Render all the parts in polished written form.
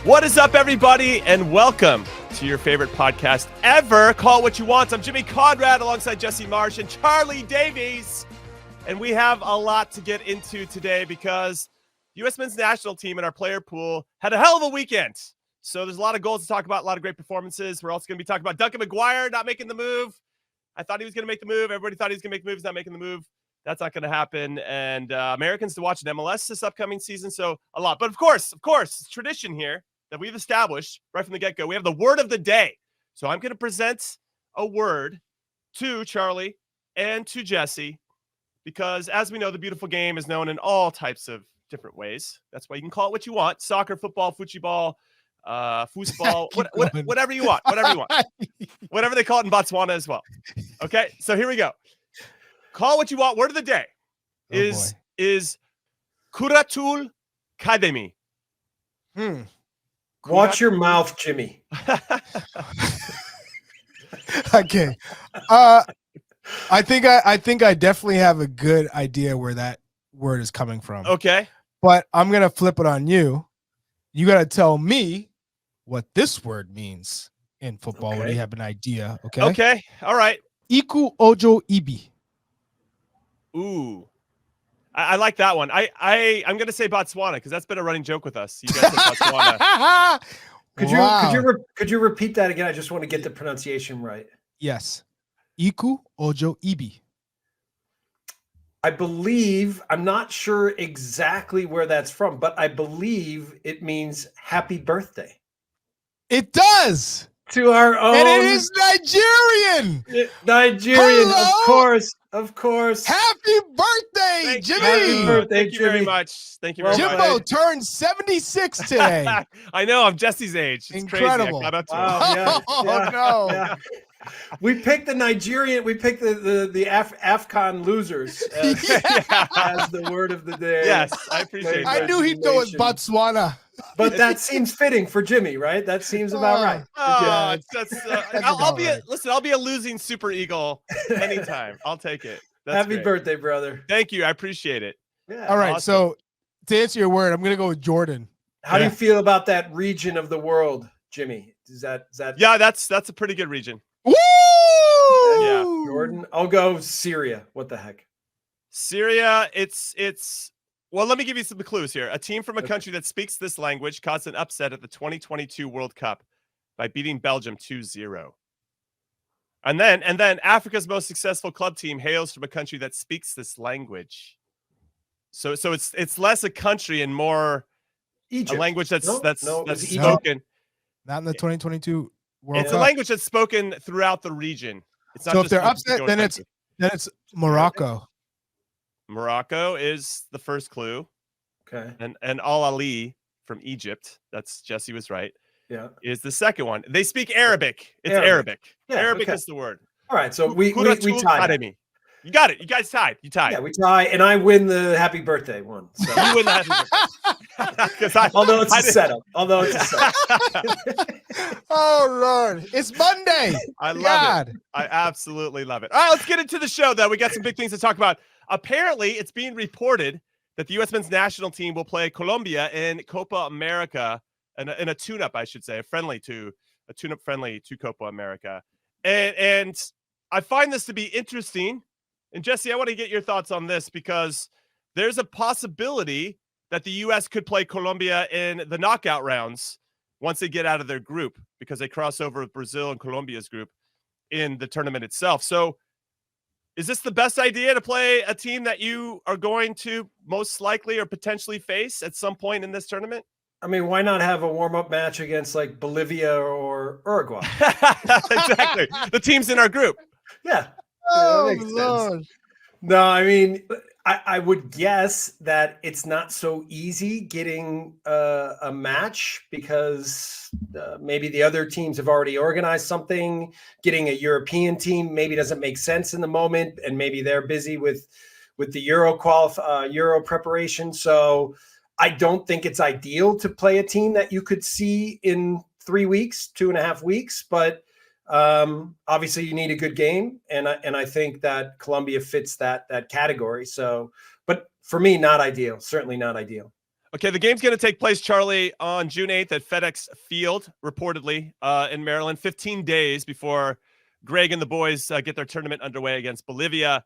What is up, everybody, and welcome to your favorite podcast ever, Call It What You Want. I'm Jimmy Conrad alongside Jesse Marsch and Charlie Davies, and we have a lot to get into today because the U.S. men's national team and our player pool had a hell of a weekend. So there's a lot of goals to talk about, a lot of great performances. We're also going to be talking about Duncan McGuire not making the move. I thought he was going to make the move. Everybody thought he was going to make the move. He's not making the move. That's not going to happen. And Americans to watch in MLS this upcoming season. So a lot. But of course, it's tradition here that we've established right from the get-go. We have the word of the day. So I'm going to present a word to Charlie and to Jesse because, as we know, the beautiful game is known in all types of different ways. That's why you can call it what you want. Soccer, football, football, foosball, whatever you want. Whatever you want. Whatever they call it in Botswana as well. Okay, so here we go. Call it what you want. Word of the day is Kuratul Kademi. Watch your mouth, Jimmy. Okay. I think I definitely have a good idea where that word is coming from. Okay. But I'm going to flip it on you. You got to tell me what this word means in football when you have an idea. Okay. Okay. All right. Iku ojo ibi. Ooh. I like that one. I'm going to say Botswana because that's been a running joke with us. You guys said Botswana. Could you repeat that again? I just want to get the pronunciation right. Yes. Iku ojo ibi. I believe, I'm not sure exactly where that's from, but I believe it means happy birthday. It does. To our own. And it is Nigerian. Nigerian, Hello? Of course. Happy birthday, Jimmy. Happy birthday, Thank you very much. Thank you very much. Jimbo turned 76 today. I know. I'm Jesse's age. It's incredible. Crazy. Wow, No. Yeah. We picked the Nigerian. We picked the AFCON losers as the word of the day. Yes, I appreciate I that. knew he'd go with Botswana. But that seems fitting for Jimmy, right? That seems about right. I'll be a losing Super Eagle anytime. I'll take it. Happy birthday, brother. Thank you. I appreciate it. Yeah. All right. Awesome. So to answer your word, I'm going to go with Jordan. How do you feel about that region of the world, Jimmy? Is that? Yeah, that's a pretty good region. Woo! Yeah. Jordan. I'll go Syria. What the heck? Syria, well, let me give you some clues here. A team from a country that speaks this language caused an upset at the 2022 World Cup by beating Belgium 2-0. And then Africa's most successful club team hails from a country that speaks this language. So it's less a country and more Egypt. a language that's spoken. Egypt. Not in the 2022 World It's Cup. a language that's spoken throughout the region. It's not So just if they're one upset, particular then country. it's Morocco. Morocco is the first clue. Okay. And Al Ali from Egypt, that's Jesse was right. Yeah. Is the second one. They speak Arabic. It's Arabic. Yeah, Arabic okay. is the word. All right. So we Kuratul tied. Kademi. You got it. You guys tied. You tied. Yeah, we tie, and I win the happy birthday one. So. You win the happy birthday. Although it's a setup. Oh Lord, it's Monday. I love it. I absolutely love it. All right, let's get into the show, though. We got some big things to talk about. Apparently, it's being reported that the U.S. men's national team will play Colombia in Copa America, in a tune-up, I should say, a tune-up friendly to Copa America. And I find this to be interesting. And Jesse, I want to get your thoughts on this because there's a possibility that the U.S. could play Colombia in the knockout rounds once they get out of their group because they cross over with Brazil and Colombia's group in the tournament itself. So is this the best idea to play a team that you are going to most likely or potentially face at some point in this tournament? I mean, why not have a warm-up match against like Bolivia or Uruguay? Exactly. The teams in our group. Yeah. Oh Lord. No, I mean, I would guess that it's not so easy getting a match because maybe the other teams have already organized something. Getting a European team maybe doesn't make sense in the moment, and maybe they're busy with the Euro preparation. So I don't think it's ideal to play a team that you could see in 3 weeks, 2.5 weeks, but obviously you need a good game. And I think that Colombia fits that category. So, but for me, not ideal, certainly not ideal. Okay, the game's going to take place, Charlie, on June 8th at FedEx Field, reportedly, in Maryland, 15 days before Greg and the boys get their tournament underway against Bolivia.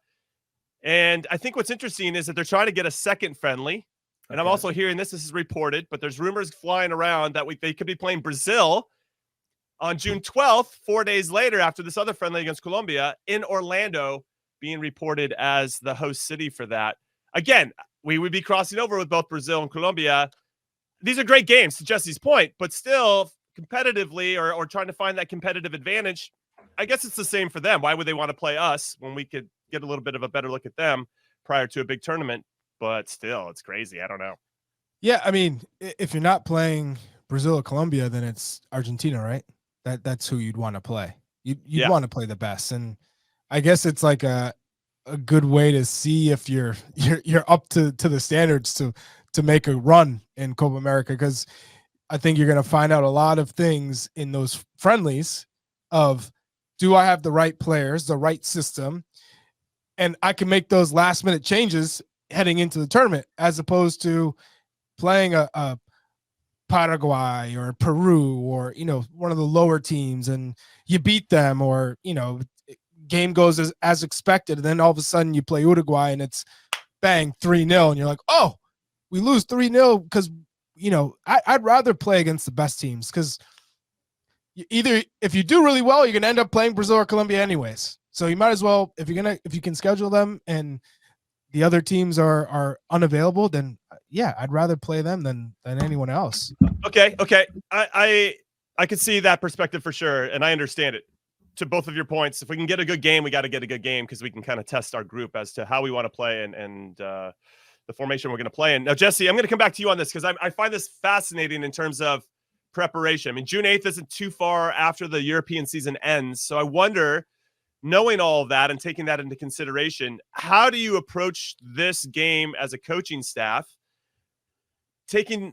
And I think what's interesting is that they're trying to get a second friendly. And I'm also hearing this is reported, but there's rumors flying around that they could be playing Brazil on June 12th, 4 days later after this other friendly against Colombia, in Orlando, being reported as the host city for that. Again, we would be crossing over with both Brazil and Colombia. These are great games, to Jesse's point, but still competitively or trying to find that competitive advantage, I guess it's the same for them. Why would they want to play us when we could get a little bit of a better look at them prior to a big tournament? But still, it's crazy. I don't know. Yeah, I mean, if you're not playing Brazil or Colombia, then it's Argentina, right? That's who you'd want to play. You'd want to play the best. And I guess it's like a good way to see if you're up to the standards to make a run in Copa America, because I think you're going to find out a lot of things in those friendlies of, do I have the right players, the right system, and I can make those last minute changes heading into the tournament, as opposed to playing a Paraguay or Peru or, one of the lower teams and you beat them, or, game goes as expected, and then all of a sudden you play Uruguay and it's bang 3-0 and you're like, oh, we lose 3-0, because I'd rather play against the best teams, because either if you do really well, you're gonna end up playing Brazil or Colombia anyways, so you might as well, if you can schedule them and the other teams are unavailable, then yeah, I'd rather play them than anyone else. Okay. I can see that perspective for sure, and I understand it. To both of your points, if we can get a good game, we got to get a good game, because we can kind of test our group as to how we want to play and the formation we're going to play in. Now, Jesse, I'm going to come back to you on this, because I find this fascinating in terms of preparation. I mean, June 8th isn't too far after the European season ends. So I wonder, knowing all of that and taking that into consideration, how do you approach this game as a coaching staff, taking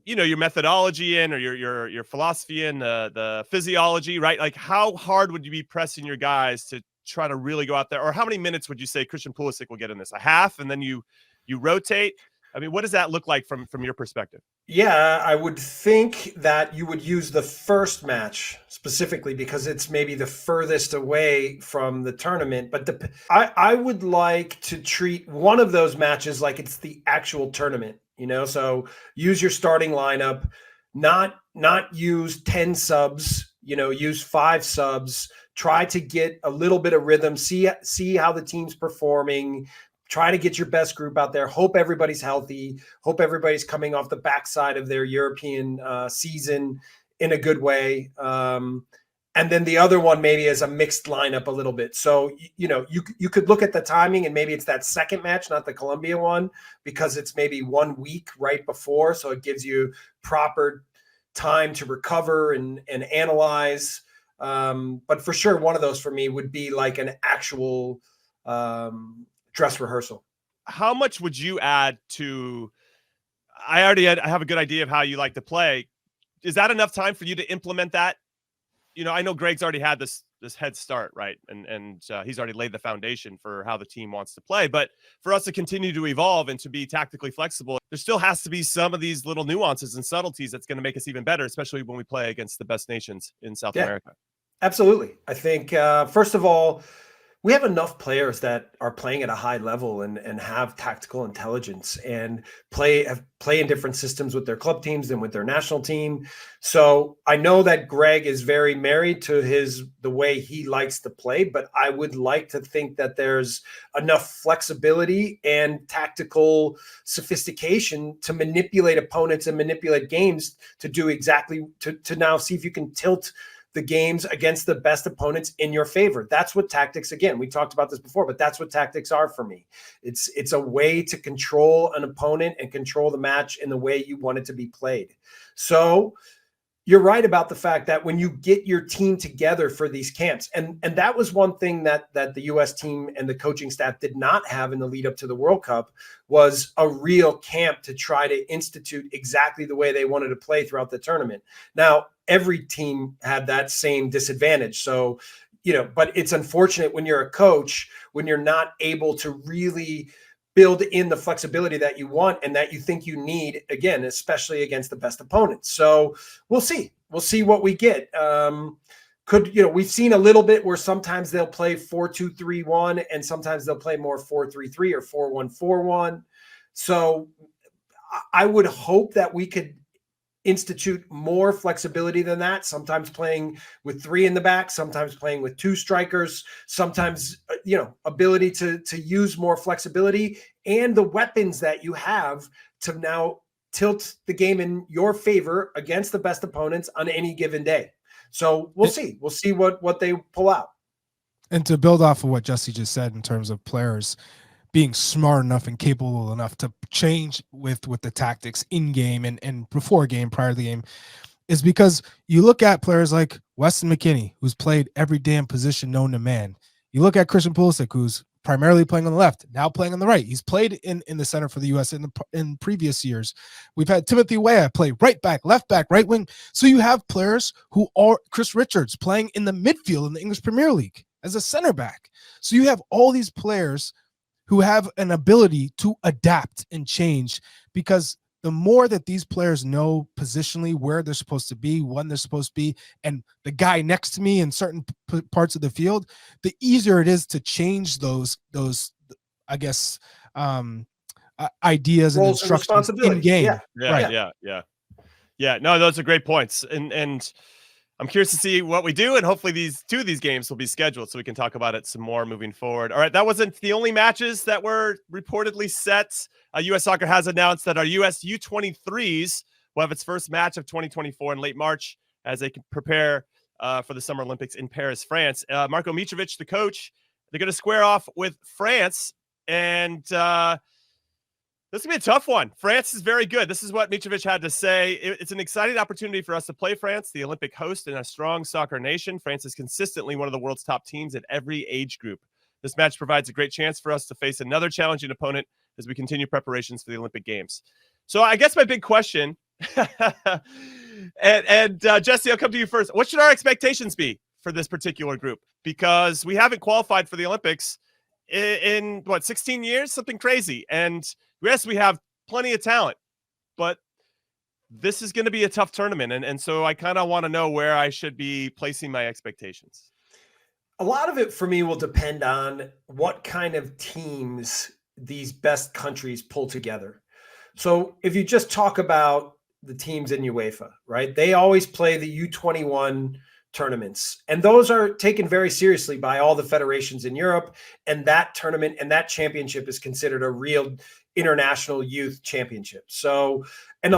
your methodology in, or your philosophy in, the physiology, right? Like, how hard would you be pressing your guys to try to really go out there? Or how many minutes would you say Christian Pulisic will get in this? A half, and then you rotate? I mean, what does that look like from your perspective? Yeah, I would think that you would use the first match specifically because it's maybe the furthest away from the tournament. But I would like to treat one of those matches like it's the actual tournament. So use your starting lineup, not use 10 subs, use 5 subs, try to get a little bit of rhythm, see how the team's performing, try to get your best group out there, hope everybody's healthy, hope everybody's coming off the backside of their European season in a good way. And then the other one maybe is a mixed lineup a little bit. So, you could look at the timing, and maybe it's that second match, not the Colombia one, because it's maybe 1 week right before. So it gives you proper time to recover and analyze. But for sure, one of those for me would be like an actual dress rehearsal. How much would you add to, I have a good idea of how you like to play. Is that enough time for you to implement that? I know Greg's already had this head start, right? And he's already laid the foundation for how the team wants to play. But for us to continue to evolve and to be tactically flexible, there still has to be some of these little nuances and subtleties that's going to make us even better, especially when we play against the best nations in South America. Absolutely. I think, first of all, we have enough players that are playing at a high level and have tactical intelligence and play in different systems with their club teams than with their national team. So I know that Greg is very married to the way he likes to play, but I would like to think that there's enough flexibility and tactical sophistication to manipulate opponents and manipulate games to do exactly to now see if you can tilt the games against the best opponents in your favor. That's what tactics, again, we talked about this before, but that's what tactics are for me. It's a way to control an opponent and control the match in the way you want it to be played. So you're right about the fact that when you get your team together for these camps, and that was one thing that the U.S. team and the coaching staff did not have in the lead up to the World Cup, was a real camp to try to institute exactly the way they wanted to play throughout the tournament. Now, every team had that same disadvantage. So, but it's unfortunate when you're a coach, when you're not able to really build in the flexibility that you want and that you think you need, again, especially against the best opponents. So we'll see. We'll see what we get. We've seen a little bit where sometimes they'll play 4-2-3-1 and sometimes they'll play more 4-3-3 or 4-1-4-1. So I would hope that we could institute more flexibility than that, sometimes playing with 3 in the back, sometimes playing with 2 strikers, sometimes ability to use more flexibility and the weapons that you have to now tilt the game in your favor against the best opponents on any given day. So we'll see what they pull out. And to build off of what Jesse just said in terms of players being smart enough and capable enough to change with the tactics in game and before game, prior to the game, is because you look at players like Weston McKennie, who's played every damn position known to man. You look at Christian Pulisic, who's primarily playing on the left, now playing on the right. He's played in the center for the U.S. in previous years. We've had Timothy Weah play right back, left back, right wing. So you have players who are Chris Richards playing in the midfield in the English Premier League as a center back. So you have all these players who have an ability to adapt and change, because the more that these players know positionally where they're supposed to be, when they're supposed to be, and the guy next to me in certain parts of the field, the easier it is to change those I guess, ideas and roles instructions in game. Yeah. No, those are great points. And I'm curious to see what we do, and hopefully two of these games will be scheduled so we can talk about it some more moving forward. All right, that wasn't the only matches that were reportedly set. U.S. Soccer has announced that our U.S. U-23s will have its first match of 2024 in late March as they prepare for the Summer Olympics in Paris, France. Marko Mitrovic, the coach, they're going to square off with France, and this is going to be a tough one. France is very good. This is what Mitrovic had to say. It's an exciting opportunity for us to play France, the Olympic host and a strong soccer nation. France is consistently one of the world's top teams at every age group. This match provides a great chance for us to face another challenging opponent as we continue preparations for the Olympic Games. So I guess my big question, and Jesse, I'll come to you first. What should our expectations be for this particular group? Because we haven't qualified for the Olympics in 16 years, something crazy. And yes, we have plenty of talent, but this is going to be a tough tournament. And so I kind of want to know where I should be placing my expectations. A lot of it for me will depend on what kind of teams these best countries pull together. So if you just talk about the teams in UEFA, right? They always play the U21 tournaments, and those are taken very seriously by all the federations in Europe. And that tournament and that championship is considered a real international youth championship. So, and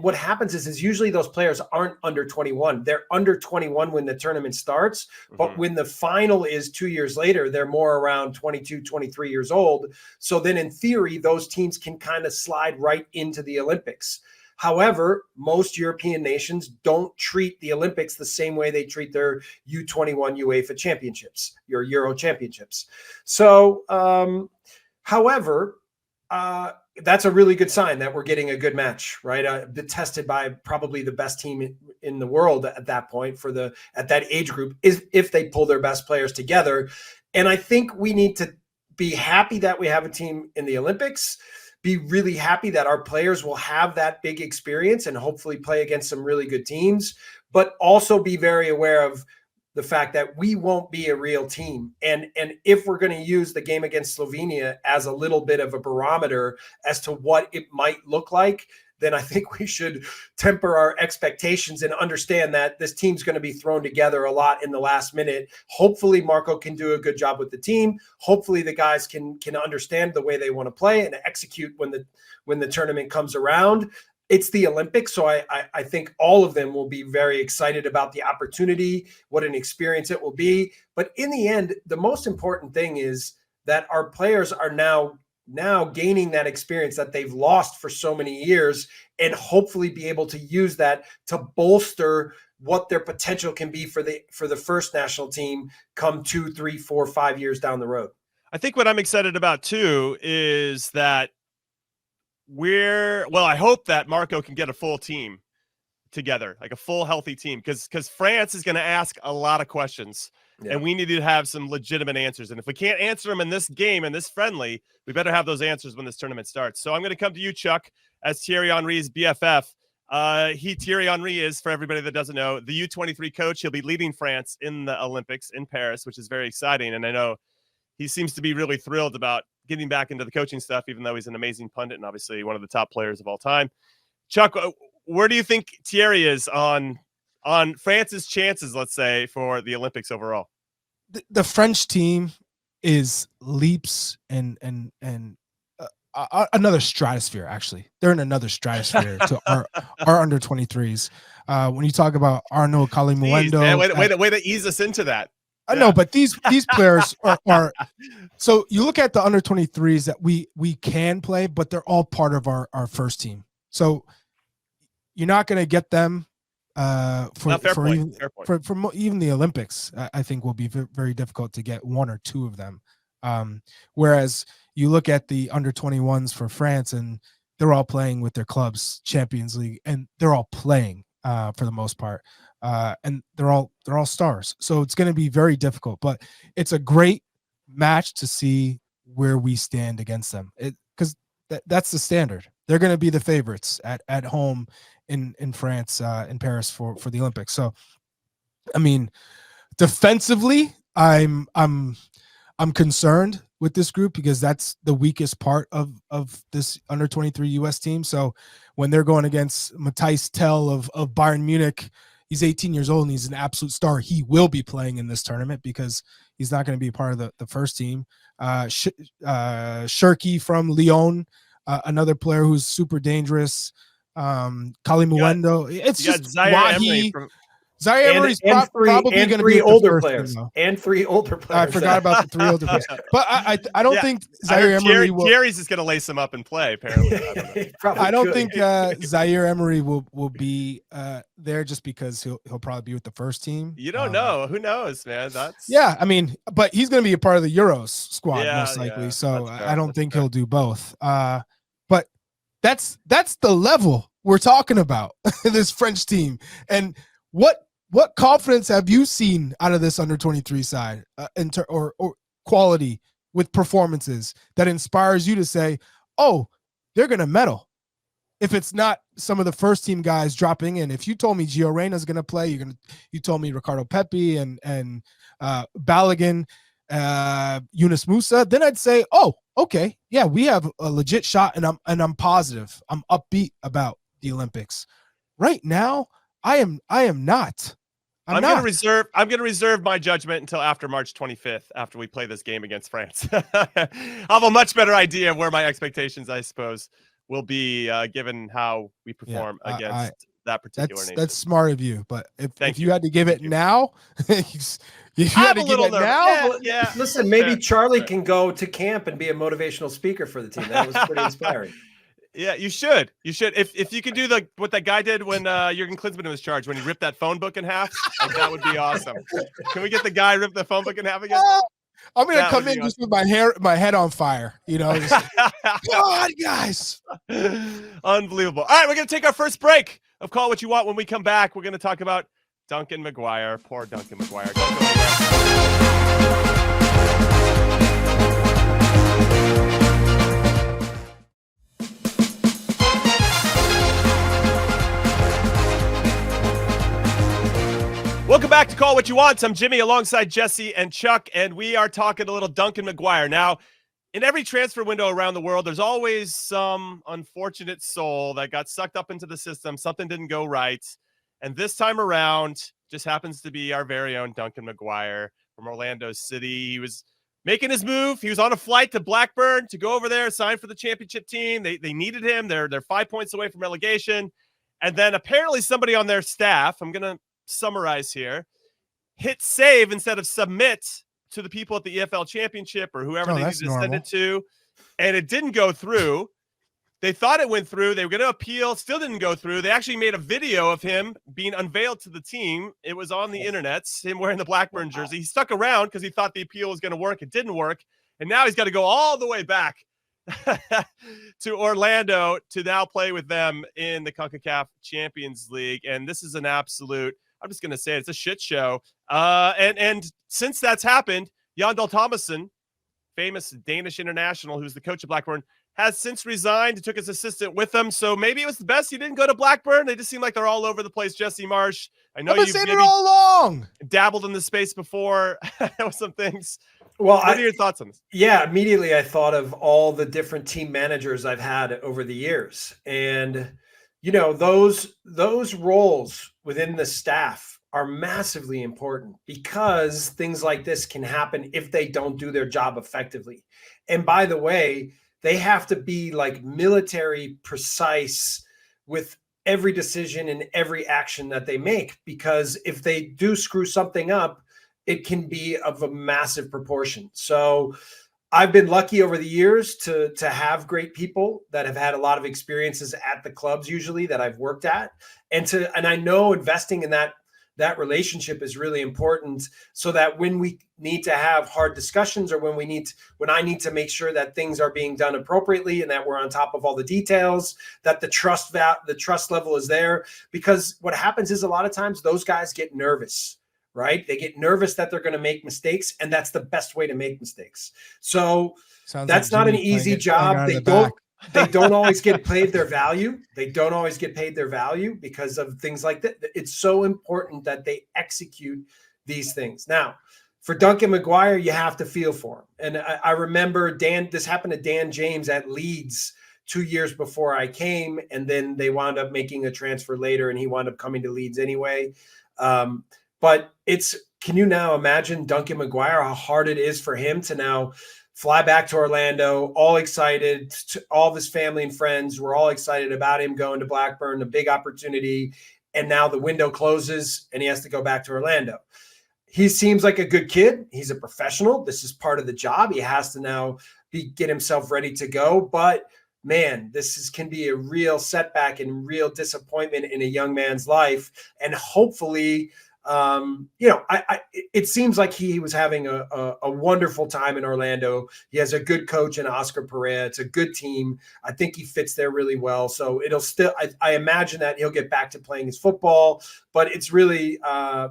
what happens is usually those players aren't under 21. They're under 21 when the tournament starts, but when the final is 2 years later, they're more around 22, 23 years old. So then in theory, those teams can kind of slide right into the Olympics. However, most European nations don't treat the Olympics the same way they treat their U21 UEFA championships, your Euro championships. So, however, that's a really good sign that we're getting a good match, right? Tested by probably the best team in the world at that point at that age group, is if they pull their best players together. And I think we need to be happy that we have a team in the Olympics, be really happy that our players will have that big experience and hopefully play against some really good teams, but also be very aware of the fact that we won't be a real team. And if we're going to use the game against Slovenia as a little bit of a barometer as to what it might look like, then I think we should temper our expectations and understand that this team's going to be thrown together a lot in the last minute. Hopefully Marco can do a good job with the team. Hopefully the guys can understand the way they want to play and execute when the tournament comes around. It's the Olympics, so I think all of them will be very excited about the opportunity, what an experience it will be. But in the end, the most important thing is that our players are now gaining that experience that they've lost for so many years, and hopefully be able to use that to bolster what their potential can be for the first national team come 2, 3, 4, 5 years down the road. I think what I'm excited about too is that I hope that Marco can get a full team together, like a full healthy team, because France is going to ask a lot of questions. and we need to have some legitimate answers. And if we can't answer them in this game, in this friendly, we better have those answers when this tournament starts. So I'm going to come to you, Chuck, as Thierry Henry's BFF. Thierry Henry is, for everybody that doesn't know, the U-23 coach. He'll be leading France in the Olympics in Paris, which is very exciting. And I know he seems to be really thrilled about getting back into the coaching stuff, even though he's an amazing pundit and obviously one of the top players of all time. Chuck, where do you think Thierry is on France's chances, let's say, for the Olympics overall? The French team is leaps and another stratosphere. Actually, they're in another stratosphere to our under 23s. When you talk about Arnaud Kalimuendo, way to ease us into that. I know, but these players are so you look at the under 23s that we can play, but they're all part of our first team. So you're not going to get them for even the Olympics. I think will be very difficult to get one or two of them. Whereas you look at the under 21s for France, and they're all playing with their clubs, Champions League, and they're all playing for the most part. And they're all stars. So it's going to be very difficult, but it's a great match to see where we stand against them. Because that's the standard. They're going to be the favorites at home in France, in Paris for the Olympics. So, I mean, defensively, I'm concerned with this group because that's the weakest part of this under 23 US team. So when they're going against Matthijs Tel of Bayern Munich, he's 18 years old and he's an absolute star. He will be playing in this tournament because he's not going to be part of the first team. Cherki from Lyon, another player who's super dangerous. Kalimuendo. It's just Zaire Emery's probably going to be older players. And three older players. I forgot about the three older players. But I don't think Zaire Emery will. Thierry's is going to lace him up and play, apparently. I don't think Zaire Emery will be there just because he'll probably be with the first team. You don't know. Who knows, man? I mean, but he's going to be a part of the Euros squad most likely. So I don't think he'll do both. But that's the level we're talking about, this French team. And what confidence have you seen out of this under 23 side or quality with performances that inspires you to say, oh, they're going to medal? If it's not some of the first team guys dropping in, if you told me Gio Reyna's going to play, you told me Ricardo Pepi and Balogun, Yunus Musa, then I'd say, oh, okay, yeah, we have a legit shot, and I'm positive. I'm upbeat about the Olympics. Right now, I am not. I'm going to reserve my judgment until after March 25th, after we play this game against France. I'll have a much better idea of where my expectations, I suppose, will be given how we perform against that particular nation. That's smart of you, but if you had to give it now, if you had to give it now, listen, maybe Charlie can go to camp and be a motivational speaker for the team. That was pretty inspiring. Yeah, you should. If you could do what that guy did when Jurgen Klinsmann was charged, when he ripped that phone book in half, that would be awesome. Can we get the guy rip the phone book in half again? I'm gonna come in just with my head on fire. God, guys, unbelievable. All right, we're gonna take our first break of Call What You Want. When we come back, we're gonna talk about Duncan McGuire. Poor Duncan McGuire. Welcome back to Call What You Want. I'm Jimmy alongside Jesse and Chuck, and we are talking a little Duncan McGuire. Now, in every transfer window around the world, there's always some unfortunate soul that got sucked up into the system. Something didn't go right. And this time around, just happens to be our very own Duncan McGuire from Orlando City. He was making his move. He was on a flight to Blackburn to go over there, sign for the championship team. They needed him. They're 5 points away from relegation. And then apparently somebody on their staff, I'm going to summarize here, hit save instead of submit to the people at the EFL Championship or whoever they needed to send it to, and it didn't go through. They thought it went through. They were going to appeal, still didn't go through. They actually made a video of him being unveiled to the team. It was on the internet, him wearing the Blackburn jersey. He stuck around because he thought the appeal was going to work. It didn't work, and now he's got to go all the way back to Orlando to now play with them in the Concacaf Champions League. And this is an absolute I'm just going to say it's a shit show. And since that's happened, Jan Dahl Tomasson, famous Danish international who's the coach of Blackburn, has since resigned. He took his assistant with him. So maybe it was the best he didn't go to Blackburn. They just seem like they're all over the place. Jesse Marsch, I know you've saying it all along. Dabbled in the space before with some things. Well, what are your thoughts on this? Yeah, immediately I thought of all the different team managers I've had over the years. And, you know, those roles within the staff are massively important because things like this can happen if they don't do their job effectively. And by the way, they have to be like military precise with every decision and every action that they make, because if they do screw something up, it can be of a massive proportion. So I've been lucky over the years to have great people that have had a lot of experiences at the clubs usually that I've worked at. And I know investing in that relationship is really important, so that when we need to have hard discussions, or when I need to make sure that things are being done appropriately and that we're on top of all the details, that the trust level is there. Because what happens is a lot of times those guys get nervous, right? They get nervous that they're going to make mistakes, and that's the best way to make mistakes. So that's not an easy job. They don't always get paid their value. They don't always get paid their value because of things like that. It's so important that they execute these things. Now, for Duncan McGuire, you have to feel for him. And I remember this happened to Dan James at Leeds 2 years before I came, and then they wound up making a transfer later, and he wound up coming to Leeds anyway. But can you now imagine Duncan McGuire, how hard it is for him to now fly back to Orlando, all excited, all of his family and friends were all excited about him going to Blackburn, a big opportunity. And now the window closes and he has to go back to Orlando. He seems like a good kid. He's a professional. This is part of the job. He has to now get himself ready to go. But man, can be a real setback and real disappointment in a young man's life. And hopefully, it seems like he was having a wonderful time in Orlando. He has a good coach in Oscar Perea. It's a good team. I think he fits there really well. So I imagine that he'll get back to playing his football, but it's really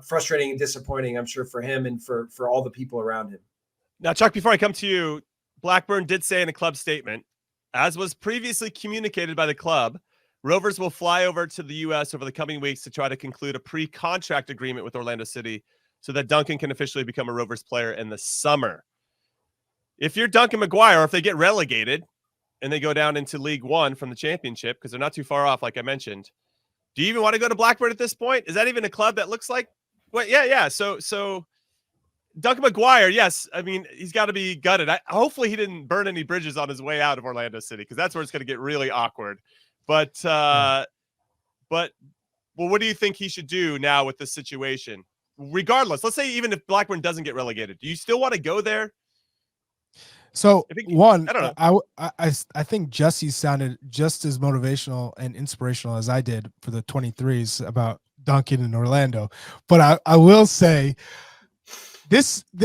frustrating and disappointing, I'm sure, for him and for all the people around him. Now, Chuck, before I come to you, Blackburn did say in a club statement, as was previously communicated by the club, Rovers will fly over to the U.S. over the coming weeks to try to conclude a pre-contract agreement with Orlando City so that Duncan can officially become a Rovers player in the summer. If you're Duncan McGuire, or if they get relegated and they go down into League One from the championship, because they're not too far off, like I mentioned, do you even want to go to Blackburn at this point? Is that even a club that looks like? Well, yeah. So Duncan McGuire, yes. I mean, he's got to be gutted. Hopefully he didn't burn any bridges on his way out of Orlando City, because that's where it's going to get really awkward. But what do you think he should do now with this situation? Regardless, let's say even if Blackburn doesn't get relegated, do you still want to go there? So I don't know. I think Jesse sounded just as motivational and inspirational as I did for the 23s about Duncan in Orlando. But I will say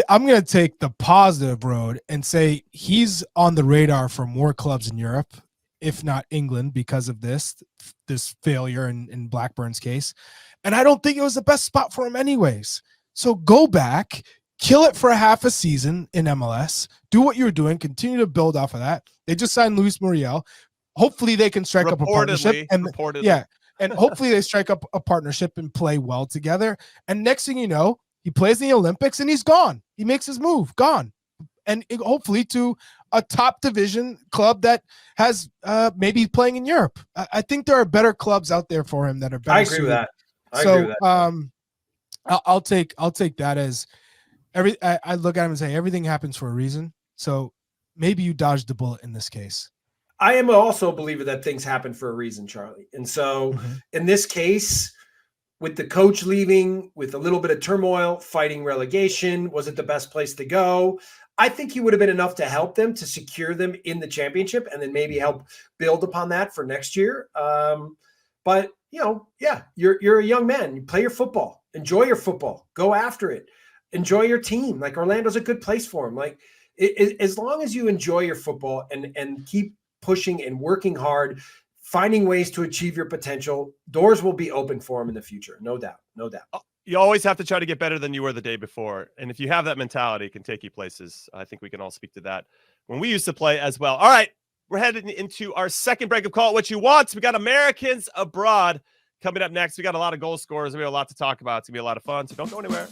I'm going to take the positive road and say he's on the radar for more clubs in Europe, if not England, because of this failure in Blackburn's case. And I don't think it was the best spot for him anyways. So go back, kill it for a half a season in MLS, do what you're doing, continue to build off of that. They just signed Luis Muriel. Hopefully they can strike up a partnership. And hopefully they strike up a partnership and play well together. And next thing you know, he plays in the Olympics and he's gone. He makes his move, gone. And hopefully to a top division club that has maybe playing in Europe. I think there are better clubs out there for him that are better. I agree with that. I agree with that. I'll take that as I look at him and say everything happens for a reason. So maybe you dodged the bullet in this case. I am also a believer that things happen for a reason, Charlie. And so in this case, with the coach leaving, with a little bit of turmoil, fighting relegation, was it the best place to go? I think he would have been enough to help them, to secure them in the championship, and then maybe help build upon that for next year. But you're a young man. You play your football, enjoy your football, go after it, enjoy your team. Like Orlando's a good place for him. Like as long as you enjoy your football and keep pushing and working hard, finding ways to achieve your potential, doors will be open for him in the future. No doubt. you always have to try to get better than you were the day before. And if you have that mentality, it can take you places. I think we can all speak to that when we used to play as well. All right, we're heading into our second break of Call It What You Want. We got Americans Abroad coming up next. We got a lot of goal scorers. We have a lot to talk about. It's going to be a lot of fun, so don't go anywhere.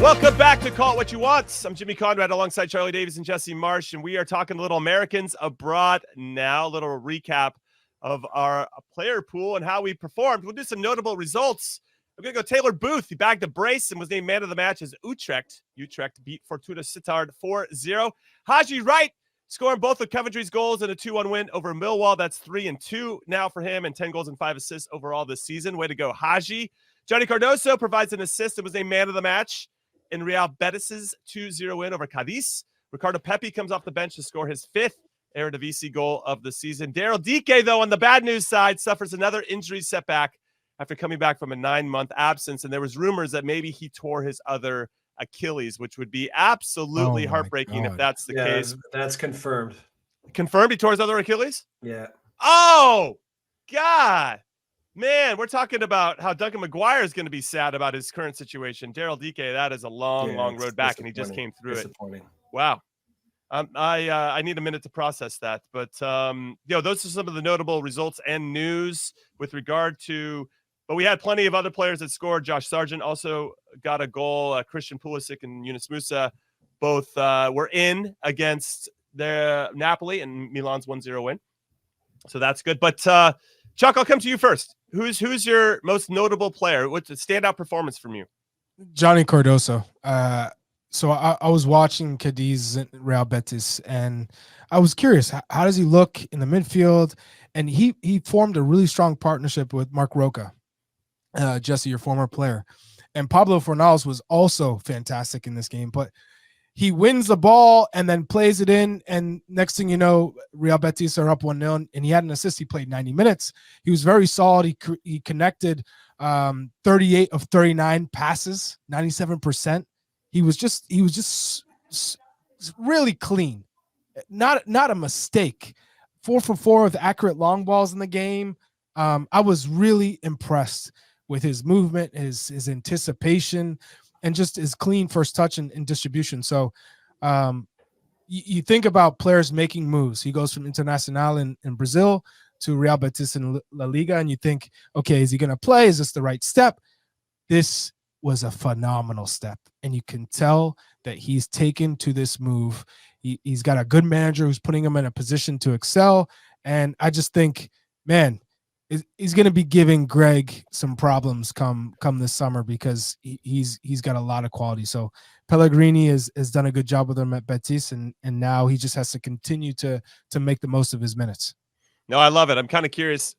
Welcome back to Call It What You Want. I'm Jimmy Conrad alongside Charlie Davies and Jesse Marsch, and we are talking a little Americans Abroad now, a little recap of our player pool and how we performed. We'll do some notable results. I'm going to go Taylor Booth. He bagged a brace and was named man of the match as Utrecht. Utrecht beat Fortuna Sittard 4-0. Haji Wright scoring both of Coventry's goals in a 2-1 win over Millwall. That's 3-2 now for him, and 10 goals and 5 assists overall this season. Way to go, Haji. Johnny Cardoso provides an assist and was named man of the match in Real Betis's 2-0 win over Cadiz. Ricardo Pepi comes off the bench to score his 5th Eredivisie goal of the season. Daryl Dike, though, on the bad news side, suffers another injury setback after coming back from a 9-month absence. And there was rumors that maybe he tore his other Achilles, which would be absolutely heartbreaking if that's the case. That's confirmed. Confirmed he tore his other Achilles? Yeah. Oh, God. Man, we're talking about how Duncan McGuire is going to be sad about his current situation. Daryl Dike, that is a long road back, and he just came through it. Wow. I need a minute to process that. But, those are some of the notable results and news with regard to – but we had plenty of other players that scored. Josh Sargent also got a goal. Christian Pulisic and Yunus Musa both were in against the Napoli and Milan's 1-0 win. So that's good. But, Chuck, I'll come to you first. Who's your most notable player? What's a standout performance from you? Johnny Cardoso. So I was watching Cadiz and Real Betis, and I was curious, how does he look in the midfield? And he formed a really strong partnership with Mark Roca, Jesse, your former player. And Pablo Fornals was also fantastic in this game, but he wins the ball and then plays it in, and next thing you know, Real Betis are up 1-0, and he had an assist. He played 90 minutes. He was very solid. He connected 38 of 39 passes, 97%. He was just really clean. Not a mistake. 4 for 4 with accurate long balls in the game. I was really impressed with his movement, his anticipation, and just his clean first touch and distribution. So you think about players making moves. He goes from Internacional in Brazil to Real Betis in La Liga, and you think, okay, is he going to play? Is this the right step? This was a phenomenal step, and you can tell that he's taken to this move. He's got a good manager who's putting him in a position to excel, and I just think, man, he's going to be giving Greg some problems come this summer because he's got a lot of quality. So Pellegrini has done a good job with him at Betis, and now he just has to continue to make the most of his minutes. No, I love it. I'm kind of curious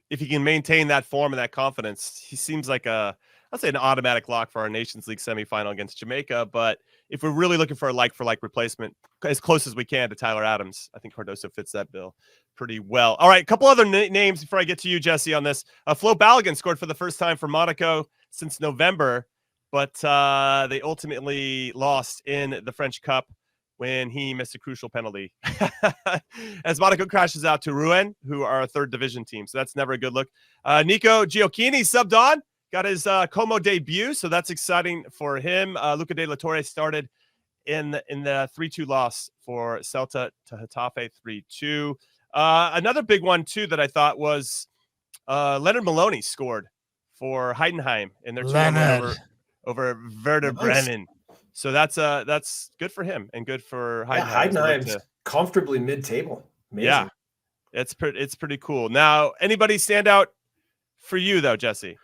if he can maintain that form and that confidence. He seems like I'll say an automatic lock for our Nations League semifinal against Jamaica. But if we're really looking for a like-for-like replacement, as close as we can to Tyler Adams, I think Cardoso fits that bill pretty well. All right, a couple other names before I get to you, Jesse, on this. Flo Balogun scored for the first time for Monaco since November, but they ultimately lost in the French Cup when he missed a crucial penalty as Monaco crashes out to Rouen, who are a third division team. So that's never a good look. Nico Gioacchini subbed on, got his Como debut, so that's exciting for him. Luca De La Torre started in the 3-2 loss for Celta to Getafe 3-2. Another big one, too, that I thought was Leonard Maloney scored for Heidenheim in their 2-1 over Werder Bremen. So that's good for him and good for Heidenheim. Yeah, Heidenheim's comfortably mid-table. Amazing. Yeah, it's pretty cool. Now, anybody stand out for you, though, Jesse?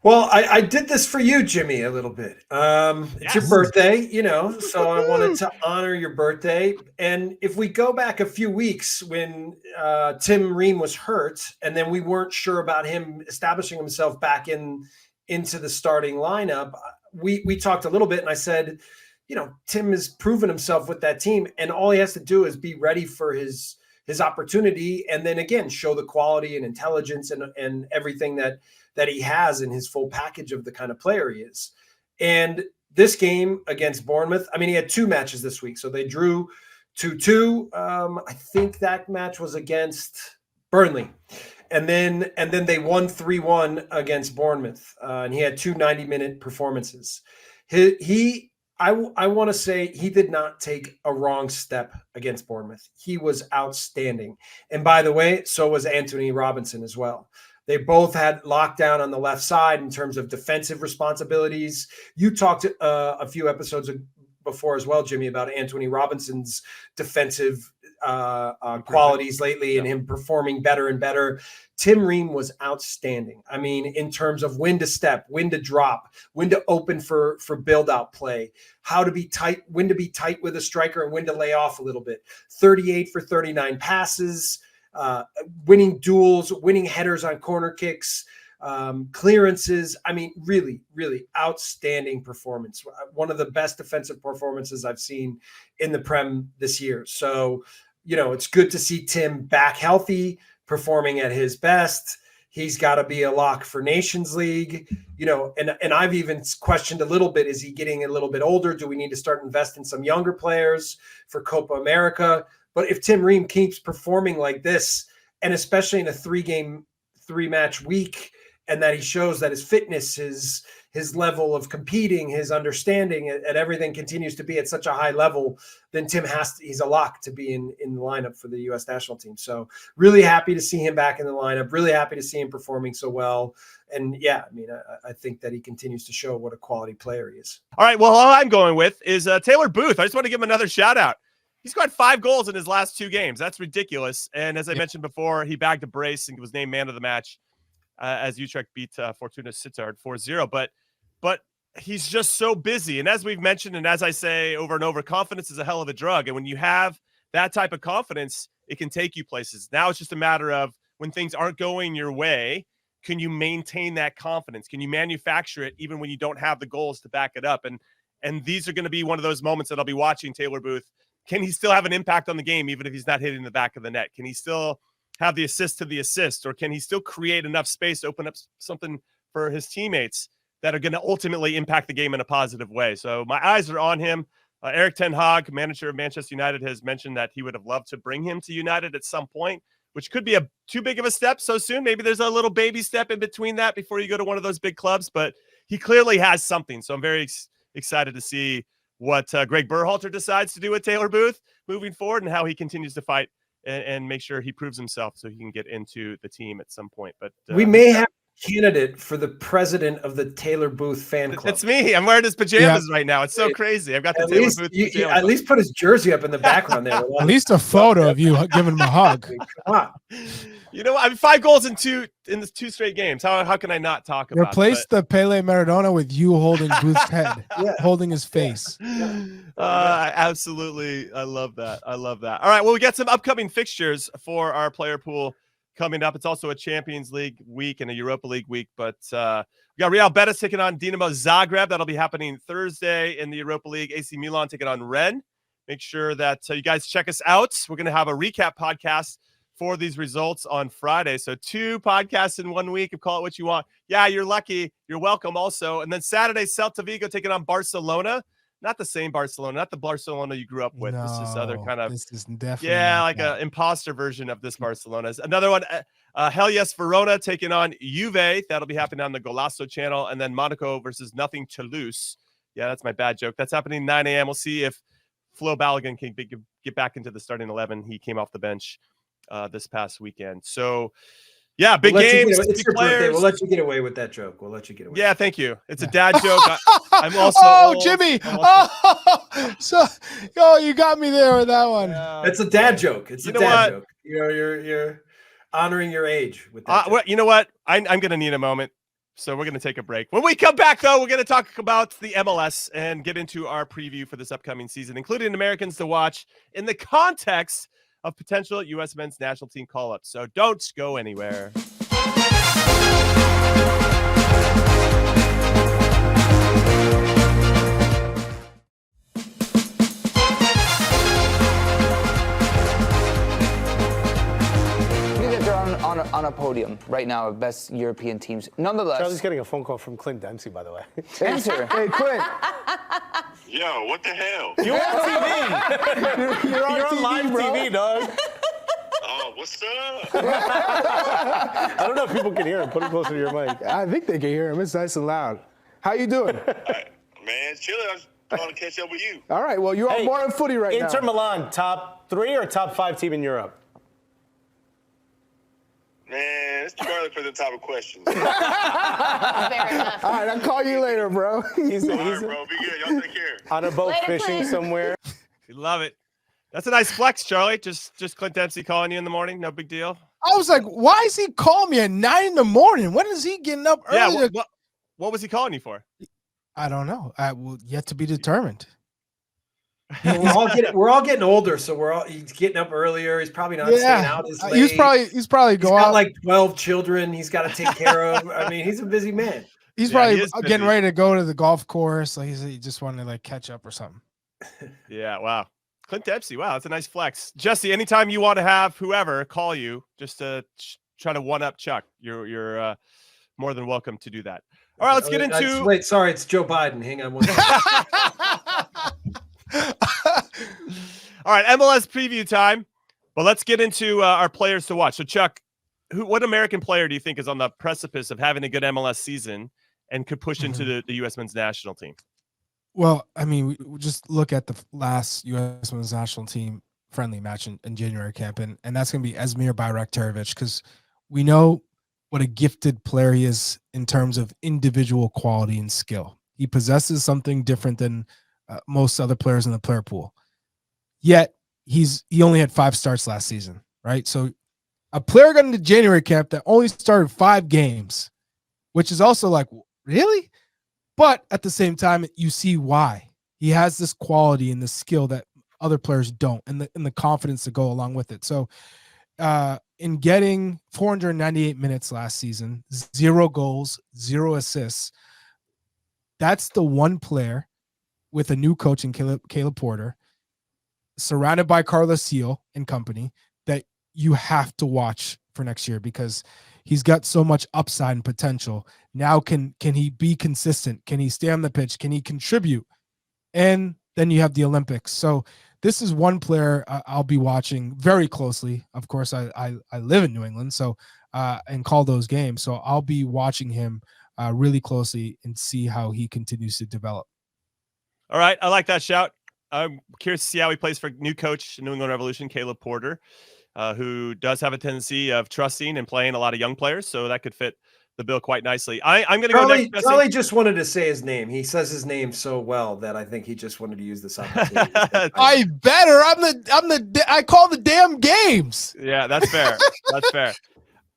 Well, I did this for you, Jimmy, a little bit. It's your birthday, so I wanted to honor your birthday. And if we go back a few weeks when Tim Ream was hurt, and then we weren't sure about him establishing himself back into the starting lineup, we talked a little bit, and I said, Tim has proven himself with that team, and all he has to do is be ready for his opportunity, and then again show the quality and intelligence and everything that he has in his full package of the kind of player he is. And this game against Bournemouth, I mean, he had 2 matches this week. So they drew 2-2. I think that match was against Burnley. And then they won 3-1 against Bournemouth. And he had 2 90-minute performances. I want to say he did not take a wrong step against Bournemouth. He was outstanding. And by the way, so was Anthony Robinson as well. They both had lockdown on the left side in terms of defensive responsibilities. You talked a few episodes before as well, Jimmy, about Anthony Robinson's defensive qualities lately and him performing better and better. Tim Ream was outstanding. I mean, in terms of when to step, when to drop, when to open for build-out play, how to be tight, when to be tight with a striker and when to lay off a little bit. 38 for 39 passes, winning duels, winning headers on corner kicks, clearances. I mean, really, really outstanding performance. One of the best defensive performances I've seen in the Prem this year. So, it's good to see Tim back healthy, performing at his best. He's got to be a lock for Nations League, and I've even questioned a little bit, is he getting a little bit older? Do we need to start investing some younger players for Copa America? But if Tim Ream keeps performing like this, and especially in a 3-match week, and that he shows that his fitness, his level of competing, his understanding at everything continues to be at such a high level, then Tim he's a lock to be in the lineup for the U.S. national team. So really happy to see him back in the lineup, really happy to see him performing so well. And yeah, I mean, I think that he continues to show what a quality player he is. All right, well, all I'm going with is Taylor Booth. I just want to give him another shout out. He's got 5 goals in his last 2 games. That's ridiculous. And as I mentioned before, he bagged a brace and was named man of the match as Utrecht beat Fortuna Sittard 4-0. But he's just so busy. And as we've mentioned, and as I say over and over, confidence is a hell of a drug. And when you have that type of confidence, it can take you places. Now it's just a matter of when things aren't going your way, can you maintain that confidence? Can you manufacture it even when you don't have the goals to back it up? And these are going to be one of those moments that I'll be watching Taylor Booth. Can he still have an impact on the game even if he's not hitting the back of the net? Can he still have the assist to the assist, or can he still create enough space to open up something for his teammates that are going to ultimately impact the game in a positive way? So my eyes are on him. Erik ten Hag, manager of Manchester United, has mentioned that he would have loved to bring him to United at some point, which could be too big of a step so soon. Maybe there's a little baby step in between that before you go to one of those big clubs, but he clearly has something. So I'm very excited to see what Greg Berhalter decides to do with Taylor Booth moving forward and how he continues to fight and make sure he proves himself so he can get into the team at some point. But we may have a candidate for the president of the Taylor Booth fan club. It's me. I'm wearing his pajamas right now. It's so crazy. I've got the Taylor Booth pajamas. At least put his jersey up in the background there. At least a photo of you giving him a hug. Come on. I mean, 5 goals in 2 straight games. How can I not talk about it? Replace the Pele Maradona with you holding Booth's head, holding his face. Absolutely. I love that. All right. Well, we got some upcoming fixtures for our player pool coming up. It's also a Champions League week and a Europa League week, but we got Real Betis taking on Dinamo Zagreb. That'll be happening Thursday in the Europa League. AC Milan taking on Rennes. Make sure that you guys check us out. We're going to have a recap podcast for these results on Friday. So 2 podcasts in 1 week. Call it what you want. Yeah, you're lucky. You're welcome also. And then Saturday, Celta Vigo taking on Barcelona. Not the same Barcelona, not the Barcelona you grew up with. No, this is other kind of, this is definitely like an imposter version of this Barcelona. Another one, Hellas Verona taking on Juve. That'll be happening on the Golazo channel. And then Monaco versus Nothing Toulouse. Yeah, that's my bad joke. That's happening 9 a.m. We'll see if Flo Balogun can get back into the starting 11. He came off the bench this past weekend. So yeah, big games. It's your birthday. We'll let you get away with that joke. Yeah, thank you. It's a dad joke. I'm also old. Jimmy. You got me there with that one. It's a dad joke. It's a dad joke. You're honoring your age with that. Well, you know what? I'm going to need a moment. So we're going to take a break. When we come back, though, we're going to talk about the MLS and get into our preview for this upcoming season, including Americans to watch in the context of potential U.S. men's national team call-ups. So don't go anywhere. Either they're on on a podium right now of best European teams. Nonetheless, Charlie's getting a phone call from Clint Dempsey, by the way. Answer. Hey, Clint. Yo, what the hell? You're on TV. You're on live TV, dog. Oh, what's up? I don't know if people can hear him. Put him closer to your mic. I think they can hear him. It's nice and loud. How you doing? Man, chilling. I was calling to catch up with you. All right, well, you're on more than footy right now. Inter Milan, top 3 or top 5 team in Europe? Man, it's too early for the type of questions. Fair enough. All right, I'll call you later, bro. All right, bro. Be good. Y'all take care. On a boat Later, fishing Clint. somewhere. We love it. That's a nice flex, Charlie. Just Clint Dempsey calling you in the morning. No big deal. I was like, why is he calling me at 9 in the morning? When is he getting up early? Yeah. What was he calling you for? I don't know. I will yet to be determined. We're all getting older, so he's getting up earlier. He's probably not staying out as late. He's probably He's got like 12 children he's got to take care of. I mean, he's a busy man. He's probably getting ready to go to the golf course. Like he just wanted to like catch up or something. Yeah, wow. Clint Dempsey, wow, that's a nice flex. Jesse, anytime you want to have whoever call you just to try to one-up Chuck, you're more than welcome to do that. All right, let's get into... Wait, sorry, it's Joe Biden. Hang on one second. All right, MLS preview time. But let's get into our players to watch. So, Chuck, what American player do you think is on the precipice of having a good MLS season and could push into the U.S. men's national team? Well, I mean, we just look at the last U.S. men's national team friendly match in January camp, and that's going to be Esmir Bayraktarovic, because we know what a gifted player he is in terms of individual quality and skill. He possesses something different than most other players in the player pool. Yet he only had 5 starts last season, right? So a player got into January camp that only started 5 games, which is also like, really? But at the same time, you see why. He has this quality and this skill that other players don't, and the confidence to go along with it. So in getting 498 minutes last season, 0 goals, 0 assists, that's the one player with a new coach in Caleb Porter, surrounded by Carlos Seal and company, that you have to watch for next year, because he's got so much upside and potential. Now, can he be consistent? Can he stay on the pitch? Can he contribute? And then you have the Olympics. So this is one player I'll be watching very closely. Of course, I live in New England, so and call those games. So I'll be watching him really closely and see how he continues to develop. All right, I like that shout. I'm curious to see how he plays for new coach New England Revolution, Caleb Porter, who does have a tendency of trusting and playing a lot of young players, so that could fit the bill quite nicely. I'm going to go next. Charlie just wanted to say his name. He says his name so well that I think he just wanted to use this opportunity. I better. I call the damn games. Yeah, that's fair. That's fair.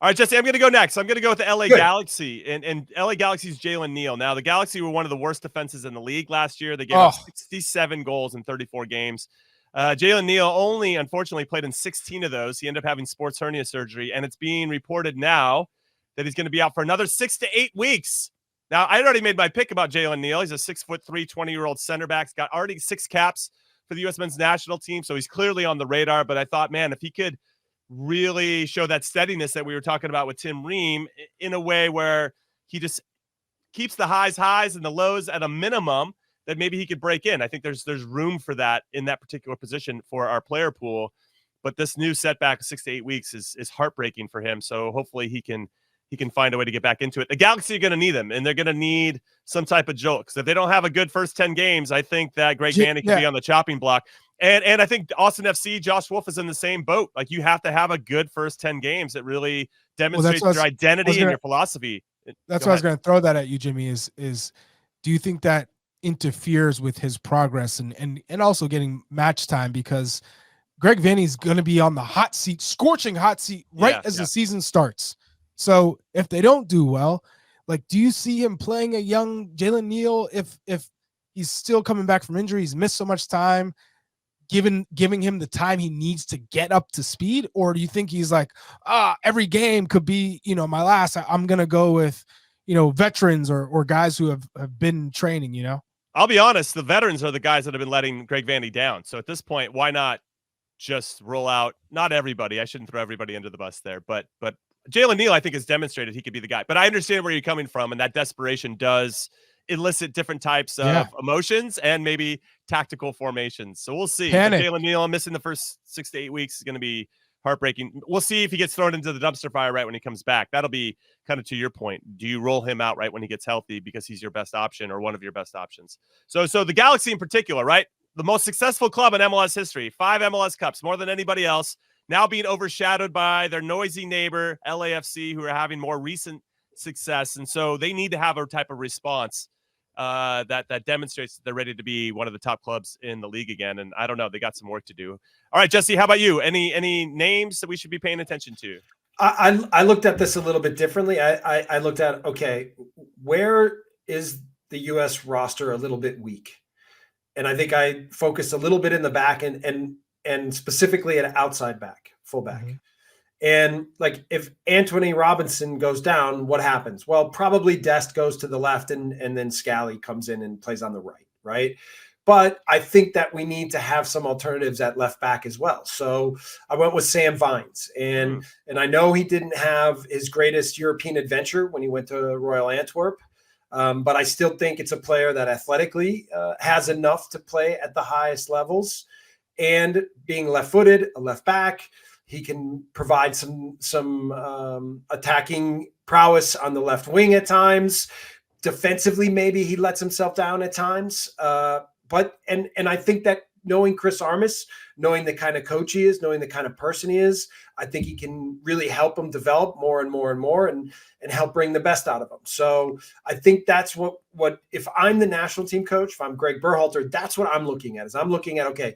All right, Jesse, I'm going to go next. I'm going to go with the LA Galaxy and LA Galaxy's Jalen Neal. Now, the Galaxy were one of the worst defenses in the league last year. They gave up 67 goals in 34 games. Jalen Neal only, unfortunately, played in 16 of those. He ended up having sports hernia surgery, and it's being reported now that he's going to be out for another 6 to 8 weeks. Now, I already made my pick about Jalen Neal. He's a 6'3", 20-year-old center back. He's got already 6 caps for the U.S. men's national team, so he's clearly on the radar. But I thought, man, if he could really show that steadiness that we were talking about with Tim Ream in a way where he just keeps the highs and the lows at a minimum, that maybe he could break in. I think there's room for that in that particular position for our player pool. But this new setback of 6 to 8 weeks is heartbreaking for him. So hopefully he can find a way to get back into it. The Galaxy are going to need him, and they're going to need some type of jolt. Because if they don't have a good first 10 games, I think that Greg Vanny can be on the chopping block. And I think Austin FC, Josh Wolf is in the same boat. Like, you have to have a good first 10 games that really demonstrates your identity and your philosophy. That's what I was going to throw that at you, Jimmy, is do you think that interferes with his progress and also getting match time? Because Greg Vanny's going to be on the hot seat, scorching hot seat as the season starts. So if they don't do well, like, do you see him playing a young Jalen Neal if he's still coming back from injury? He's missed so much time, giving him the time he needs to get up to speed? Or do you think he's like, every game could be, my last, I'm going to go with, veterans or guys who have been training, I'll be honest, the veterans are the guys that have been letting Greg Vanny down. So at this point, why not just roll out, not everybody, I shouldn't throw everybody under the bus there, but Jalen Neal, I think, has demonstrated he could be the guy. But I understand where you're coming from, and that desperation does elicit different types of emotions and maybe tactical formations. So we'll see. Jalen Neal missing the first 6 to 8 weeks is going to be heartbreaking. We'll see if he gets thrown into the dumpster fire right when he comes back. That'll be kind of to your point. Do you roll him out right when he gets healthy because he's your best option or one of your best options? So the Galaxy in particular, right? The most successful club in MLS history, 5 MLS Cups, more than anybody else, now being overshadowed by their noisy neighbor, LAFC, who are having more recent success. And so they need to have a type of response that demonstrates that they're ready to be one of the top clubs in the league again. And I don't know, they got some work to do. All right, Jesse, how about you? Any names that we should be paying attention to? I looked at this a little bit differently. I looked at, okay, where is the U.S. roster a little bit weak? And I think I focused a little bit in the back and specifically at outside back, fullback. Mm-hmm. And like if Anthony Robinson goes down, what happens? Well, probably Dest goes to the left and then Scally comes in and plays on the right? But I think that we need to have some alternatives at left back as well. So I went with Sam Vines. And I know he didn't have his greatest European adventure when he went to Royal Antwerp. But I still think it's a player that athletically has enough to play at the highest levels. And being left-footed, a left back, he can provide some attacking prowess on the left wing at times. Defensively, maybe he lets himself down at times. But I think that knowing Chris Armas, knowing the kind of coach he is, knowing the kind of person he is, I think he can really help him develop more and more and more and help bring the best out of him. So I think that's what if I'm the national team coach, if I'm Greg Berhalter, that's what I'm looking at. Is I'm looking at, okay,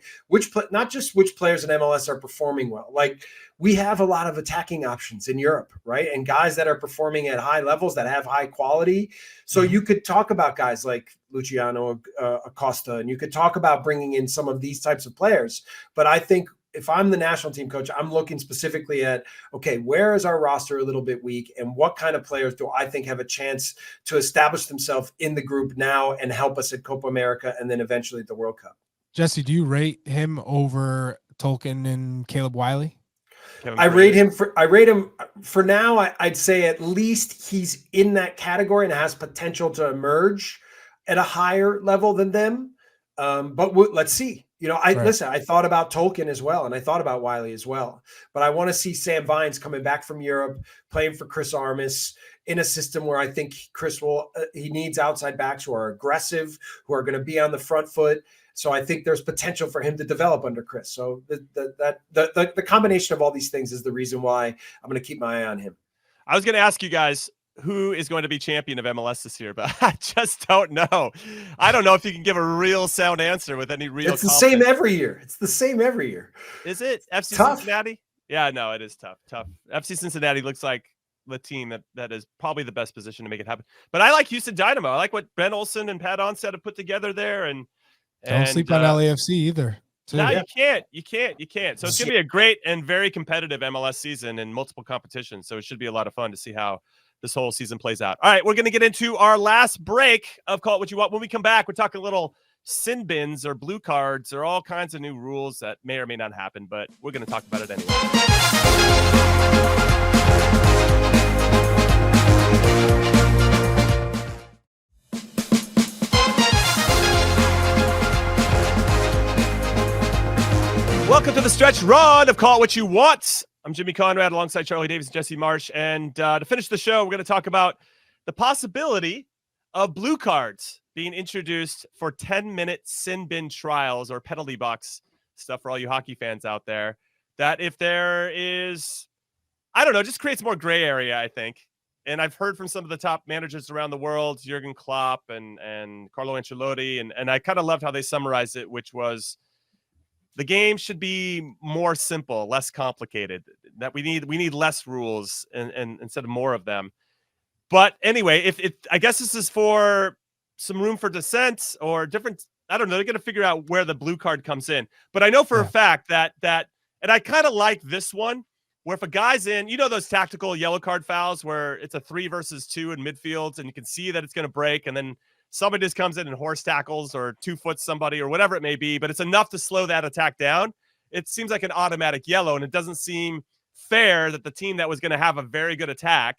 not just which players in MLS are performing well. Like we have a lot of attacking options in Europe, right? And guys that are performing at high levels that have high quality. So you could talk about guys like Luciano Acosta, and you could talk about bringing in some of these types of players. But I think if I'm the national team coach, I'm looking specifically at, okay, where is our roster a little bit weak and what kind of players do I think have a chance to establish themselves in the group now and help us at Copa America and then eventually at the World Cup? Jesse, do you rate him over Tolkien and Caleb Wiley? I rate him for now. I'd say at least he's in that category and has potential to emerge at a higher level than them. But let's see. Listen, I thought about Tolkien as well, and I thought about Wiley as well. But I want to see Sam Vines coming back from Europe, playing for Chris Armas in a system where I think Chris he needs outside backs who are aggressive, who are going to be on the front foot. So I think there's potential for him to develop under Chris. So the combination of all these things is the reason why I'm going to keep my eye on him. I was going to ask you guys who is going to be champion of MLS this year, but I just don't know. I don't know if you can give a real sound answer with any real It's the same every year. Is it? FC tough. Cincinnati? Yeah, no, it is tough. FC Cincinnati looks like the team that is probably the best position to make it happen. But I like Houston Dynamo. I like what Ben Olsen and Pat Onstad have put together there. And don't sleep on LAFC either. No, you can't. So it's going to be a great and very competitive MLS season in multiple competitions. So it should be a lot of fun to see how this whole season plays out. All right, we're going to get into our last break of Call It What You Want. When we come back, we're talking a little sin bins or blue cards or all kinds of new rules that may or may not happen, but we're going to talk about it anyway. Welcome to the stretch run of Call It What You Want. I'm Jimmy Conrad alongside Charlie Davies and Jesse Marsch. And to finish the show, we're going to talk about the possibility of blue cards being introduced for 10-minute sin bin trials or penalty box stuff for all you hockey fans out there. That if there is, I don't know, just creates more gray area, I think. And I've heard from some of the top managers around the world, Jurgen Klopp and Carlo Ancelotti, and I kind of loved how they summarized it, which was, the game should be more simple, less complicated. That we need less rules and instead of more of them. But anyway, if I guess this is for some room for dissent or different. I don't know. They're going to figure out where the blue card comes in. But I know for a fact that and I kind of like this one where if a guy's in, those tactical yellow card fouls where it's a 3 versus 2 in midfield and you can see that it's going to break and then somebody just comes in and horse tackles or 2-foot somebody or whatever it may be, but it's enough to slow that attack down. It seems like an automatic yellow, and it doesn't seem fair that the team that was going to have a very good attack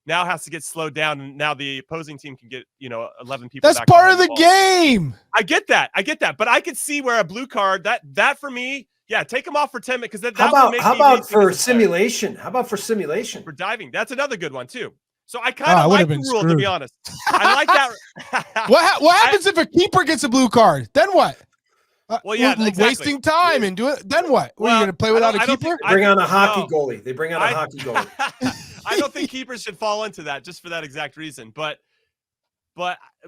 now has to get slowed down, and now the opposing team can get 11 people. That's back part of the ball. game. I get that, but I could see where a blue card that for me, yeah, take them off for 10 minutes because how about for simulation? How about for simulation for diving? That's another good one too. So I kind of like the rule, to be honest. I like that. What happens if a keeper gets a blue card? Then what? Well, yeah, exactly. Wasting time and do it. Then what? Are you going to play without a keeper? They bring on a hockey goalie. They bring on a hockey goalie. I don't think keepers should fall into that just for that exact reason. But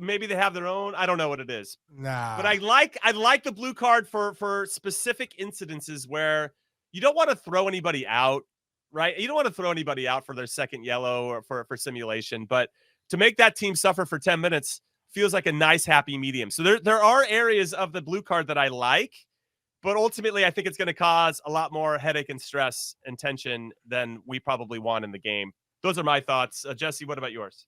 maybe they have their own. I don't know what it is. Nah. But I like the blue card for specific incidences where you don't want to throw anybody out, right? You don't want to throw anybody out for their second yellow or for simulation. But to make that team suffer for 10 minutes feels like a nice happy medium. So there are areas of the blue card that I like, but ultimately I think it's going to cause a lot more headache and stress and tension than we probably want in the game. Those are my thoughts. Jesse, what about yours?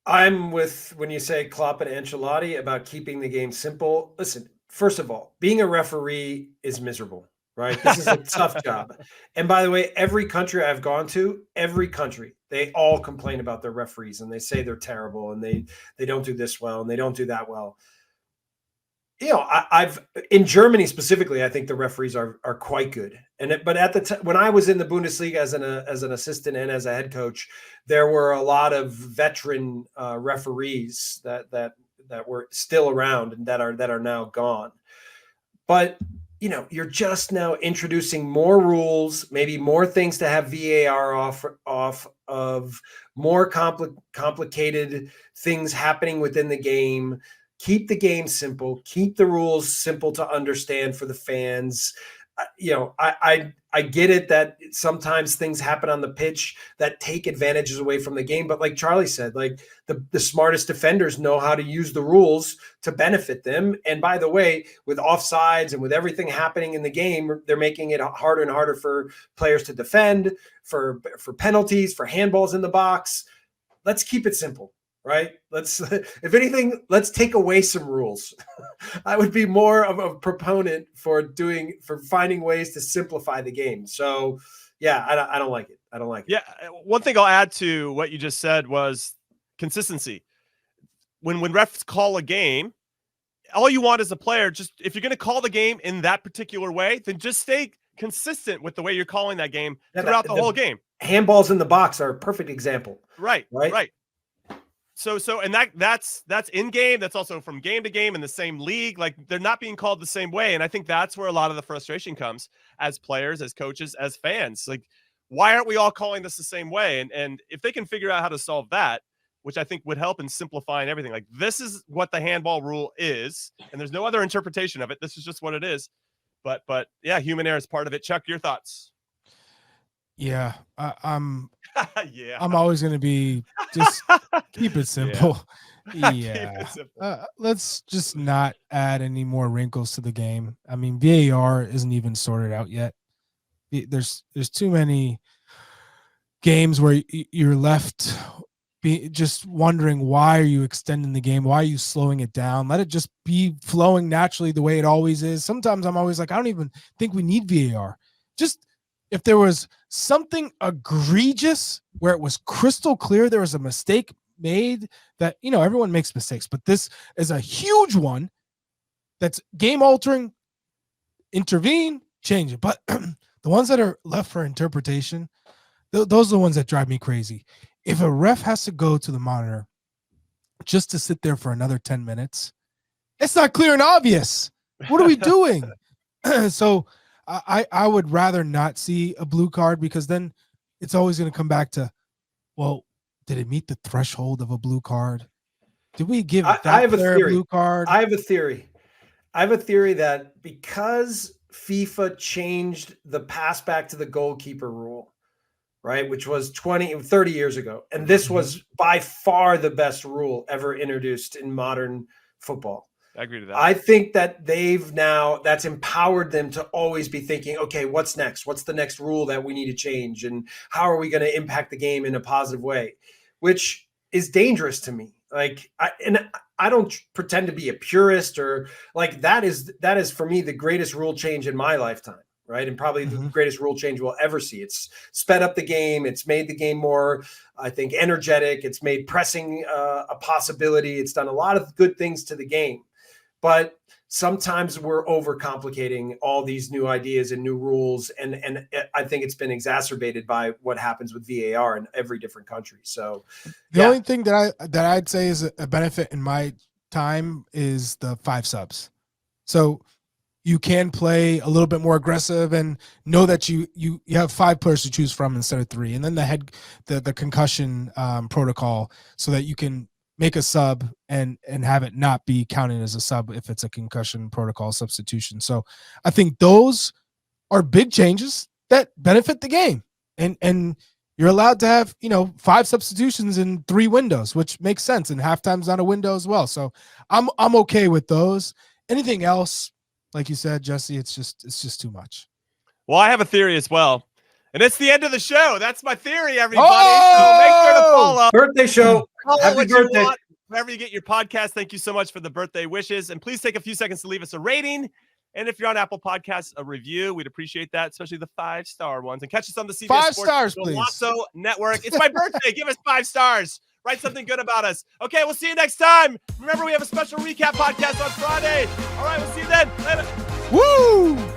I'm with when you say Klopp and Ancelotti about keeping the game simple. Listen, first of all, being a referee is miserable, right? This is a tough job. And by the way, every country I've gone to, they all complain about their referees and they say they're terrible and they don't do this well and they don't do that well. I've in Germany specifically, I think the referees are quite good. But at the when I was in the Bundesliga as an assistant and as a head coach, there were a lot of veteran referees that were still around and that are now gone. But you're just now introducing more rules, maybe more things to have VAR off of, more complicated things happening within the game. Keep the game simple. Keep the rules simple to understand for the fans. I get it that sometimes things happen on the pitch that take advantages away from the game. But like Charlie said, like the smartest defenders know how to use the rules to benefit them. And by the way, with offsides and with everything happening in the game, they're making it harder and harder for players to defend, for penalties, for handballs in the box. Let's keep it simple. Right. If anything, let's take away some rules. I would be more of a proponent for finding ways to simplify the game. So, yeah, I don't like it. I don't like it. Yeah. One thing I'll add to what you just said was consistency. When refs call a game, all you want as a player, just if you're going to call the game in that particular way, then just stay consistent with the way you're calling that game throughout the whole game. Handballs in the box are a perfect example. Right. So and that's in game. That's also from game to game in the same league. Like they're not being called the same way. And I think that's where a lot of the frustration comes as players, as coaches, as fans. Like, why aren't we all calling this the same way? And if they can figure out how to solve that, which I think would help in simplifying everything. Like this is what the handball rule is, and there's no other interpretation of it. This is just what it is. But yeah, human error is part of it. Chuck, your thoughts? Yeah, I'm yeah. I'm always going to be just keep it simple. Yeah. Keep it simple. Let's just not add any more wrinkles to the game. I mean, VAR isn't even sorted out yet. There's too many games where you're left just wondering, why are you extending the game? Why are you slowing it down? Let it just be flowing naturally the way it always is. Sometimes I'm always like, I don't even think we need VAR. Just if there was something egregious where it was crystal clear there was a mistake made, that, everyone makes mistakes, but this is a huge one that's game altering, intervene, change it. But the ones that are left for interpretation, those are the ones that drive me crazy. If a ref has to go to the monitor just to sit there for another 10 minutes, it's not clear and obvious. What are we doing? So I would rather not see a blue card, because then it's always going to come back to, well, did it meet the threshold of a blue card? Did we give that player a blue card? I have a theory. I have a theory that because FIFA changed the pass back to the goalkeeper rule, right, which was 30 years ago, and this was by far the best rule ever introduced in modern football. I agree to that. I think that that's empowered them to always be thinking, okay, what's next? What's the next rule that we need to change? And how are we going to impact the game in a positive way? Which is dangerous to me. Like, I don't pretend to be a purist or like that is for me the greatest rule change in my lifetime, right? And probably the greatest rule change we'll ever see. It's sped up the game. It's made the game more, I think, energetic. It's made pressing a possibility. It's done a lot of good things to the game. But sometimes we're overcomplicating all these new ideas and new rules. And I think it's been exacerbated by what happens with VAR in every different country. So the only thing that I'd say is a benefit in my time is the 5 subs. So you can play a little bit more aggressive and know that you have 5 players to choose from instead of 3. And then the concussion protocol, so that you can make a sub and have it not be counted as a sub if it's a concussion protocol substitution. So I think those are big changes that benefit the game. And you're allowed to have, 5 substitutions in 3 windows, which makes sense. And halftime's not a window as well. So I'm okay with those. Anything else, like you said, Jesse, it's just too much. Well, I have a theory as well. And it's the end of the show. That's my theory, everybody. So make sure to follow. Birthday show. Happy birthday. Wherever you get your podcast, thank you so much for the birthday wishes. And please take a few seconds to leave us a rating. And if you're on Apple Podcasts, a review. We'd appreciate that, especially the 5-star ones. And catch us on the CBS 5 Sports stars, please. Golazo Network. It's my birthday. Give us 5 stars. Write something good about us. Okay, we'll see you next time. Remember, we have a special recap podcast on Friday. All right, we'll see you then. Later. Woo!